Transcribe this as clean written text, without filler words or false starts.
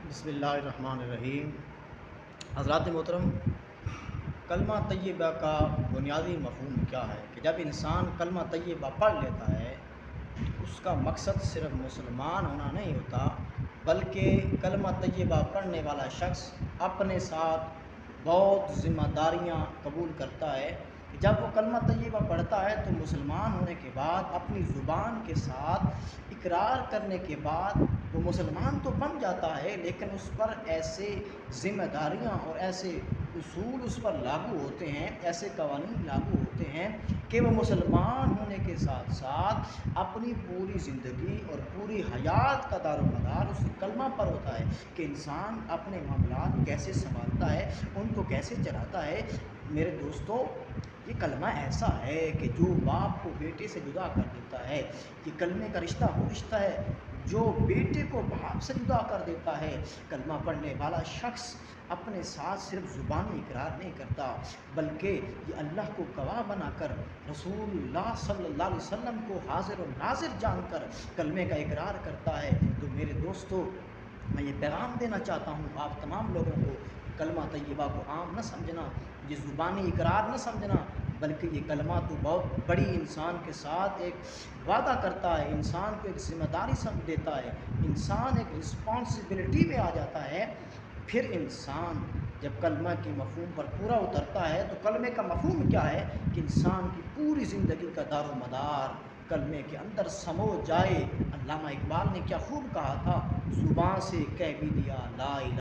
بسم اللہ الرحمن الرحیم۔ حضرات محترم، کلمہ طیبہ کا بنیادی مفہوم کیا ہے کہ جب انسان کلمہ طیبہ پڑھ لیتا ہے تو اس کا مقصد صرف مسلمان ہونا نہیں ہوتا، بلکہ کلمہ طیبہ پڑھنے والا شخص اپنے ساتھ بہت ذمہ داریاں قبول کرتا ہے کہ جب وہ کلمہ طیبہ پڑھتا ہے تو مسلمان ہونے کے بعد اپنی زبان کے ساتھ اقرار کرنے کے بعد وہ مسلمان تو بن جاتا ہے، لیکن اس پر ایسے ذمہ داریاں اور ایسے اصول اس پر لاگو ہوتے ہیں، ایسے قوانین لاگو ہوتے ہیں کہ وہ مسلمان ہونے کے ساتھ ساتھ اپنی پوری زندگی اور پوری حیات کا دار و مدار اس کلمہ پر ہوتا ہے کہ انسان اپنے معاملات کیسے سنبھالتا ہے، ان کو کیسے چلاتا ہے۔ میرے دوستو، یہ کلمہ ایسا ہے کہ جو باپ کو بیٹے سے جدا کر دیتا ہے۔ یہ کلمے کا رشتہ وہ رشتہ ہے جو بیٹے کو باپ سے جدا کر دیتا ہے۔ کلمہ پڑھنے والا شخص اپنے ساتھ صرف زبانی اقرار نہیں کرتا، بلکہ یہ اللہ کو گواہ بنا کر رسول اللہ صلی اللہ علیہ وسلم کو حاضر و ناظر جان کر کلمے کا اقرار کرتا ہے۔ تو میرے دوستو، میں یہ پیغام دینا چاہتا ہوں آپ تمام لوگوں کو، کلمہ طیبہ کو عام نہ سمجھنا، یہ زبانی اقرار نہ سمجھنا، بلکہ یہ کلمہ تو بہت بڑی انسان کے ساتھ ایک وعدہ کرتا ہے، انسان کو ایک ذمہ داری سمجھ دیتا ہے، انسان ایک رسپانسبلٹی میں آ جاتا ہے۔ پھر انسان جب کلمہ کی مفہوم پر پورا اترتا ہے تو کلمے کا مفہوم کیا ہے کہ انسان کی پوری زندگی کا دار و مدار کلمے کے اندر سمو جائے۔ علامہ اقبال نے کیا خوب کہا تھا، زبان سے کہہ بھی دیا لا الہ